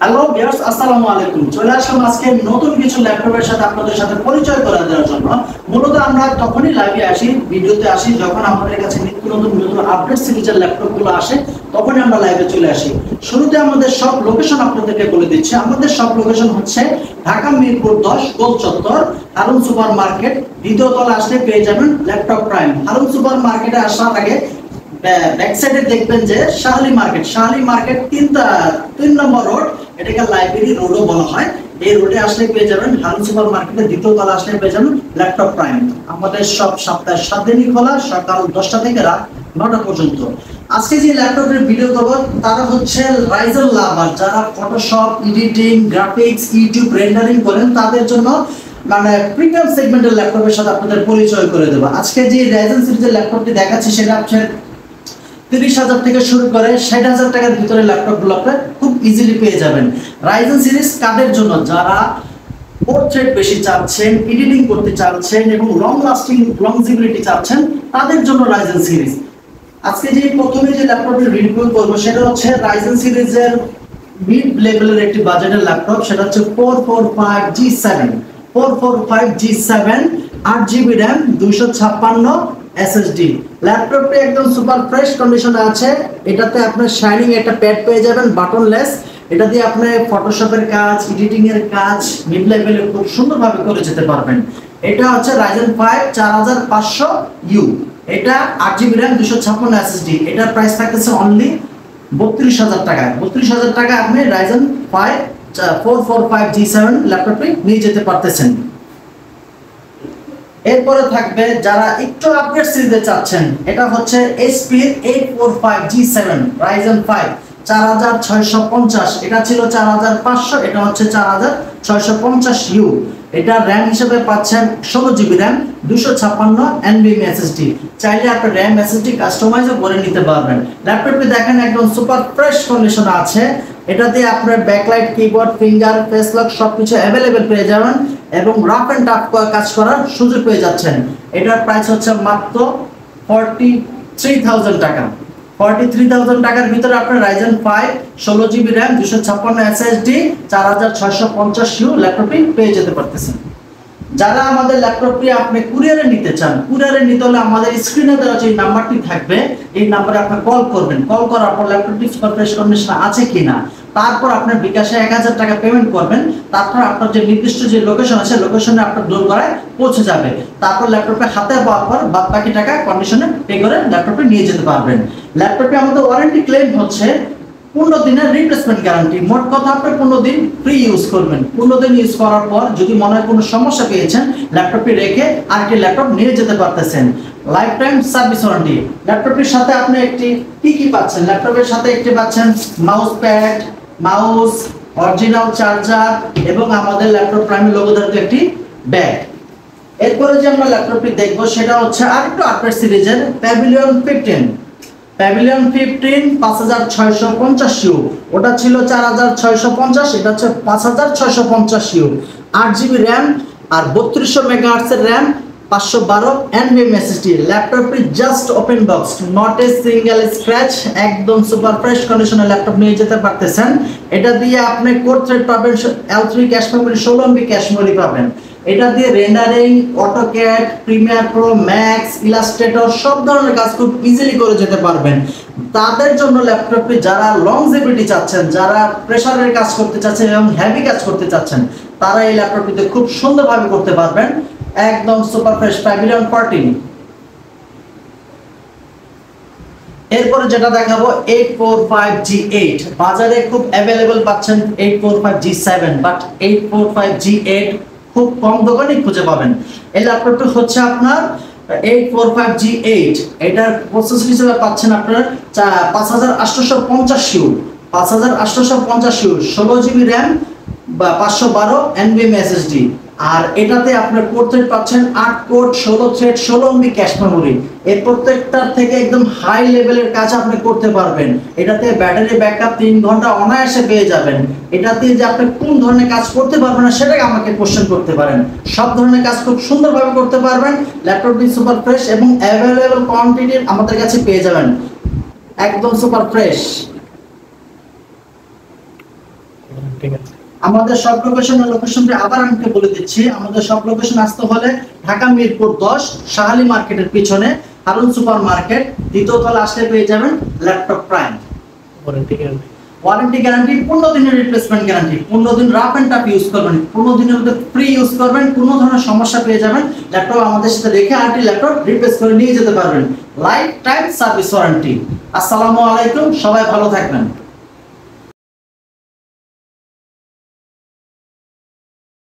Hello viewers, আসসালামু আলাইকুম। চলে আসলাম আজকে নতুন কিছু ল্যাপটপের সাথে আপনাদের সাথে পরিচয় করে দেওয়ার জন্য। মূলত আমরা তখনই লাইভে আসি, ভিডিওতে আসি যখন আমাদের কাছে নিত্য নতুন আপডেট সিরিজের ল্যাপটপগুলো আসে, তখনই আমরা লাইভে চলে আসি। শুরুতে আমাদের সব লোকেশন আপনাদেরকে বলে দিচ্ছি। আমাদের সব লোকেশন হচ্ছে ঢাকা মিরপুর 10 গোল চত্বর, হারুন সুপার মার্কেট, দ্বিতীয় তলা আসলে পেয়ে যাবেন ল্যাপটপ প্রাইম। হারুন সুপার মার্কেটে আসার আগে ব্যাক সাইডে দেখবেন যে শাহলি মার্কেট 3 নম্বর রোড, এটাকে লাইব্রেরি রোডও বলা হয়। এই রোডে আসলে পেয়ে যাবেন হারুন সুপার মার্কেটের দ্বিতীয় তলা আসলে পেয়ে যাবেন ল্যাপটপ প্রাইম। আমাদের সব সপ্তাহে 7 দিনই খোলা, সকাল 10টা থেকে রাত 9টা পর্যন্ত। আজকে যে ল্যাপটপের ভিডিও করব তারা হচ্ছে রাইজেন লাভার, যারা Photoshop, editing, graphics, YouTube rendering করেন, তাদের জন্য মানে প্রিমিয়াম সেগমেন্টের ল্যাপটপের সাথে আপনাদের পরিচয় করে দেব। আজকে যে রাইজেন সিরিজের ল্যাপটপটি দেখাচ্ছি সেটা হচ্ছে 30,000 থেকে শুরু করে 60,000 টাকার ভিতরে ল্যাপটপগুলো আপনি খুব ইজিলি পেয়ে যাবেন। রাইজেন সিরিজ কাদের জন্য? যারা পোর্ট্রেট বেশি চাচ্ছেন, এডিটিং করতে চাচ্ছেন এবং লং লাস্টিং লংজিভিটি চাচ্ছেন, তাদের জন্য রাইজেন সিরিজ। আজকে যে প্রথমে যে ল্যাপটপের রিভিউ করব সেটা হচ্ছে রাইজেন সিরিজের মিড লেভেলের একটি বাজেটের ল্যাপটপ। সেটা হচ্ছে 445G7 8GB RAM 256 SSD। ল্যাপটপটি একদম সুপার ফ্রেশ কন্ডিশনে আছে। এটাতে আপনার শাইনিং একটা প্যাড পেয়ে যাবেন, বাটনলেস। এটা দিয়ে আপনি ফটোশপের কাজ, এডিটিং এর কাজ মিড লেভেলে খুব সুন্দরভাবে করে যেতে পারবেন। এটা হচ্ছে Ryzen 5 4500U। এটা 8GB RAM 256 SSD। এটার প্রাইস থাকতেছে অনলি 32,000 টাকা। 32,000 টাকা আপনি Ryzen 5 445G7 ল্যাপটপটি নিয়ে যেতে পারতেছেন। এরপরে থাকবে যারা একটু আপডেট সিরিজে চাচ্ছেন, এটা হচ্ছে HP 845G7 Ryzen 5 4650। এটা ছিল 4500, এটা হচ্ছে 4650U। এটা RAM হিসেবে পাচ্ছেন 16GB RAM 256 NVMe SSD। চাইলে আপনি RAM SSD কাস্টমাইজও করে নিতে পারবেন। ল্যাপটপটি দেখেন একদম সুপার ফ্রেশ কন্ডিশনে আছে। এটাতে আপনার backlight, keyboard, finger, face lock সবকিছু अवेलेबल পেয়ে যাবেন এবং রাফ এন্ড টাফ কাজ করার সুযোগ পেয়ে যাচ্ছেন। এটার প্রাইস হচ্ছে মাত্র 43,000 টাকা। 43,000 টাকার ভিতরে আপনার Ryzen 5 16GB RAM 256 SSD 4650U ল্যাপটপটি পেয়ে যেতে পারতেছেন। যারা আমাদের ল্যাপটপটি আপনি কুরিয়ারে নিতে চান, কুরিয়ারে নিতে হলে আমাদের স্ক্রিনে দেওয়া যে নাম্বারটি থাকবে, এই নাম্বারে আপনি কল করবেন। কল করার পর ল্যাপটপটি সুপার ফ্রেশ কন্ডিশনে আছে কিনা, তারপর আপনার বিকাশে 1000 টাকা পেমেন্ট করবেন। তারপর আপনার যে নির্দিষ্ট যে লোকেশন আছে, লোকেশনে আপনার দোরগোড়ায় পৌঁছে যাবে। তারপর ল্যাপটপে হাতে পাওয়ার পর বাদ বাকি টাকা কন্ডিশনে পে করে ল্যাপটপটি নিয়ে যেতে পারবেন। ল্যাপটপে আমাদের ওয়ারেন্টি ক্লেম হচ্ছে 15 দিনের রিপ্লেসমেন্ট গ্যারান্টি। মোট কথা আপনি 15 দিন ফ্রি ইউজ করবেন। 15 দিন ইউজ করার পর যদি মনে হয় কোনো সমস্যা পেয়েছেন, ল্যাপটপটি রেখে আরেকটি ল্যাপটপ নিয়ে যেতে পারতেছেন। Life time service warranty. ল্যাপটপটির সাথে আপনি একটি কি পাচ্ছেন? ল্যাপটপের সাথে একটি পাচ্ছেন mouse pad, mouse, original charger এবং আমাদের ল্যাপটপ প্রাইমের লোগো ধারিত একটি ব্যাগ। এরপরে যে আমরা ল্যাপটপটি দেখব সেটা হচ্ছে আরেকটু আপডেট সিরিজের প্যাভিলিয়ন 15 5650U। ওটা ছিল 4650, এটা হচ্ছে 5650U। 8GB RAM আর 3200 MHz এর RAM, 512 NVMe SSD। ল্যাপটপটি just open box, not a single scratch, একদম সুপার ফ্রেশ কন্ডিশনে ল্যাপটপ নিয়ে যেতে পারতেছেন। এটা দিয়ে আপনি কোর থ্রেড পাবেন, L3 cache memory, 16MB cache memory পাবেন। এটা দিয়ে rendering, AutoCAD, Premiere Pro, max, Illustrator সব ধরনের কাজ খুব ইজিলি করে যেতে পারবেন। তাদের জন্য ল্যাপটপটি, যারা লংজিভিটি চাচ্ছেন, যারা প্রেসারের কাজ করতে চাচ্ছেন এবং হেভি কাজ করতে চাচ্ছেন, তারা এই ল্যাপটপটিতে খুব সুন্দরভাবে করতে পারবেন। একদম সুপার ফ্রেশ প্যাভিলিয়ন 14। এরপরে যেটা দেখাবো 845G8। বাজারে খুব अवेलेबल পাচ্ছেন 845G7, বাট 845G8 খুব কম দোকানেই খুঁজে পাবেন। এই ল্যাপটপটি হচ্ছে আপনার 845G8। এটার প্রসেসর হিসেবে পাচ্ছেন আপনার 5850U 16GB RAM বা 512 NVMe SSD। আর এটাতে আপনার কোর থ্রেড পাচ্ছেন 8 core, 16 thread, 16MB cache memory. এর প্রত্যেকটার থেকে একদম হাই লেভেলের কাজ আপনি করতে পারবেন। এটাতে ব্যাটারি ব্যাকআপ 3 ঘন্টা অনায়াসে পেয়ে যাবেন। এটাতে যে আপনি কোন ধরনের কাজ করতে পারবেন না সেটাকে আমাকে কোশ্চেন করতে পারেন। সব ধরনের কাজ খুব সুন্দরভাবে করতে পারবেন। ল্যাপটপটি সুপার ফ্রেশ এবং অ্যাভেলেবল কোয়ান্টিটি আমাদের কাছে পেয়ে যাবেন, একদম সুপার ফ্রেশ। ঠিক আছে। আমাদের সব লোকেশনটি আবার আমাকে বলে দিচ্ছি। আমাদের সব লোকেশন আসতে হলে ঢাকা মিরপুর 10 শাহালি মার্কেটের পিছনে হারুন সুপার মার্কেট, দ্বিতীয় তলা আসলে পেয়ে যাবেন ল্যাপটপ প্রাইম। ওয়ারেন্টি গ্যারান্টি 15 দিনের রিপ্লেসমেন্ট গ্যারান্টি। 15 দিন রাফ এন্ড টাফ ইউজ করবেন, 15 দিনের মধ্যে ফ্রি ইউজ করবেন, কোনো ধরনের সমস্যা পেয়ে যাবেন ল্যাপটপ আমাদের সাথে রেখে আরটি ল্যাপটপ রিপ্লেস করে নিয়ে যেতে পারবেন। Life time service warranty. আসসালামু আলাইকুম, সবাই ভালো থাকবেন।